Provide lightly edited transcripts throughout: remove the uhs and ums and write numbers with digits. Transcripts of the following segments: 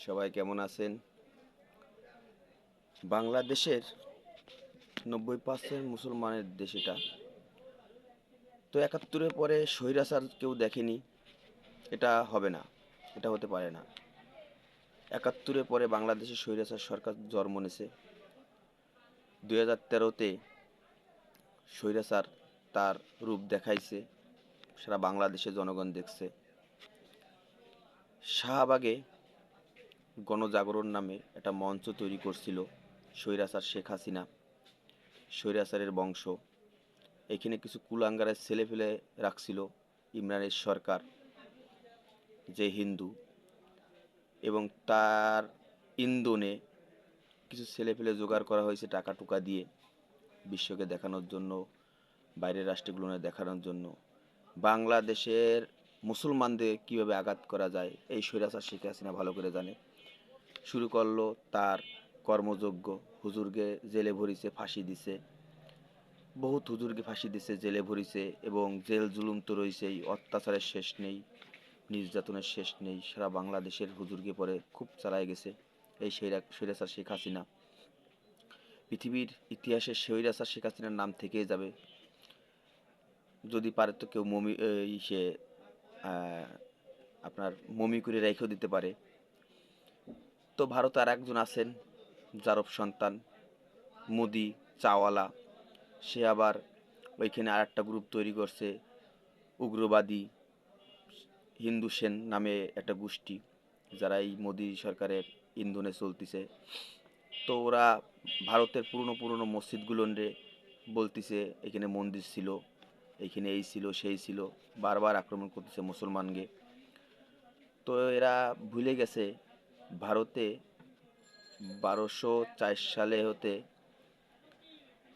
সবাই কেমন আছেন? বাংলাদেশের 90% মুসলমানের দেশ এটা। তো ৭১-এর পরে স্বৈরাচার কেউ দেখেনি। এটা হবে না, এটা হতে পারে না। ৭১-এর পরে বাংলাদেশে স্বৈরাচার সরকার জন্ম নিয়েছে। ২০১৩-তে স্বৈরাচার তার রূপ দেখাইছে, সারা বাংলাদেশে জনগণ দেখছে। শাহবাগে গণজাগরণ নামে একটা মঞ্চ তৈরি করছিল স্বৈরাচার শেখ হাসিনা, স্বৈরাচারের বংশ। এখানে কিছু কুলাঙ্গারের ছেলে ফেলে রাখছিল ইমরানের সরকার, যে হিন্দু, এবং তার ইন্ধনে কিছু ছেলে ফেলে জোগাড় করা হয়েছে টাকা টুকা দিয়ে, বিশ্বকে দেখানোর জন্য, বাইরের রাষ্ট্রগুলো দেখানোর জন্য বাংলাদেশের মুসলমানদের কিভাবে আঘাত করা যায় এই স্বৈরাচার শেখ হাসিনা ভালো করে জানে। শুরু করলো তার কর্মযজ্ঞ, হুজুরকে জেলে ভরিছে, ফাঁসি দিছে, বহুত হুজুরকে ফাঁসি দিছে, জেলে ভরিছে, এবং জেল জুলুম তো রয়েছেই, অত্যাচারের শেষ নেই, নির্যাতনের শেষ নেই। সারা বাংলাদেশের হুজুরকে পরে খুব চালায় গেছে এই স্বৈরাচার শেখ হাসিনা। পৃথিবীর ইতিহাসে স্বৈরাচার শেখ হাসিনার নাম থেকেই যাবে। যদি পারে তো কেউ মমি সে আপনার মমি করে রেখেও দিতে পারে। তো ভারতে আর একজন আছেন, জারব সন্তান, মোদি চাওয়ালা। সে আবার ওইখানে আর একটা গ্রুপ তৈরি করছে, উগ্রবাদী হিন্দু সেন নামে একটা গোষ্ঠী, যারা এই মোদি সরকারের ইন্ধনে চলতেছে। তো ওরা ভারতের পুরনো পুরনো মসজিদগুলো বলতেছে এখানে মন্দির ছিল, এখানে এই ছিল সেই ছিল, বারবার আক্রমণ করতেছে মুসলমানকে। তো এরা ভুলে গেছে ভারতে 1204 সালে হতে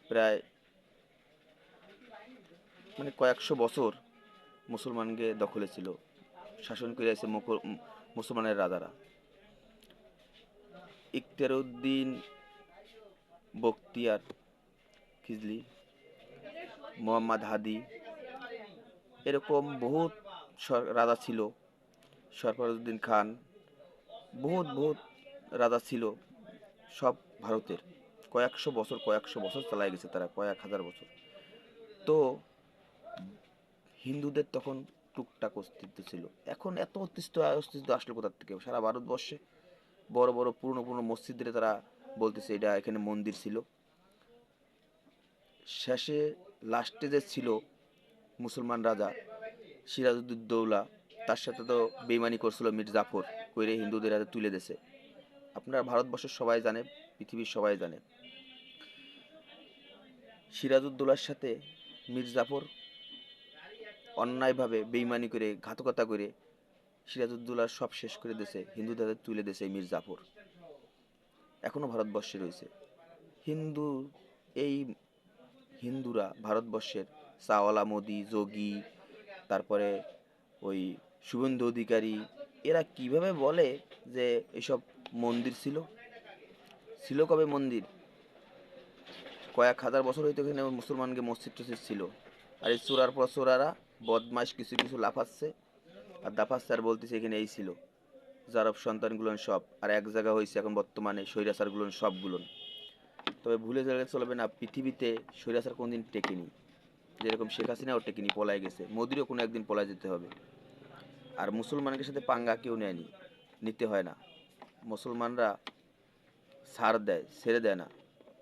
প্রায় কয়েকশো বছর মুসলমানকে দখলে ছিল, শাসন করে আছে মুসলমানের রাজারা। ইখতিয়ারউদ্দিন বখতিয়ার খিজলি, মোহাম্মদ হাদি, এরকম বহুত রাজা ছিল, সরফরাজউদ্দিন খান, বহুত বহুত রাজা ছিল, সব ভারতের। কয়েকশো বছর চালায় গেছে তারা, কয়েক হাজার বছর। তো হিন্দুদের তখন টুকটাক অস্তিত্ব ছিল। এখন এত অস্তিত্ব আসলো কোথার থেকে? সারা ভারতবর্ষে বড় বড় পুরনো পুরনো মসজিদে তারা বলতেছে এটা এখানে মন্দির ছিল। শেষে লাস্টে যে ছিল মুসলমান রাজা সিরাজউদ্দৌলা, তার সাথে তো বেইমানি করছিল মীর জাফর, কইরে হিন্দুদের হাতে তুলে দিয়েছে। আপনারা ভারতবর্ষের সবাই জানে, পৃথিবীর সবাই জানে, সিরাজউদ্দৌলার সাথে মীর জাফর অন্যায়ভাবে বেইমানি করে, ঘাতকতা করে সিরাজউদ্দৌলার সব শেষ করে দিয়েছে, হিন্দুদের হাতে তুলে দিয়েছে মীর জাফর। এখনো ভারতবর্ষে রয়েছে হিন্দু। এই হিন্দুরা ভারতবর্ষের চাওয়ালা, মোদি, যোগী, তারপরে ওই শুভেন্দু অধিকারী, এরা কিভাবে বলে যে এসব মন্দির ছিল? ছিল কবে মন্দির? কয়েক হাজার বছর হইতে এখানে মুসলমানকে মসজিদ টসজিদ ছিল। আর এই চোরার পর চোরারা বদমাইশ কিছু কিছু লাফাচ্ছে আর দাফাচ্ছে আর বলতেছে এখানে এই ছিল। জারব সন্তানগুলোন সব আর এক জায়গা হয়েছে এখন বর্তমানে স্বৈরাচারগুলোন সবগুলোন। তবে ভুলে গেলে চলবে না, পৃথিবীতে স্বৈরাচার কোনদিন টেকেনি। যেরকম শেখ হাসিনাও টেকেনি, পলায় গেছে, মোদিরও কোনো একদিন পলায় যেতে হবে। আর মুসলমানদের সাথে পাঙ্গা কেউ নেয়নি, নিতে হয় না। মুসলমানরা ছাড় দেয়, ছেড়ে দেয় না।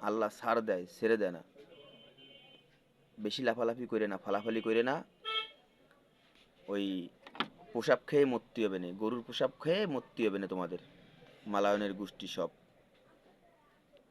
আল্লাহ ছাড় দেয়, ছেড়ে দেয় না। বেশি লাফালাফি করে না, ফালাফালি করে না। ওই পোশাক খেয়ে মরতে হবে না, গরুর পোশাক খেয়ে মরতে হবে না তোমাদের, মালায়নের গোষ্ঠী সব।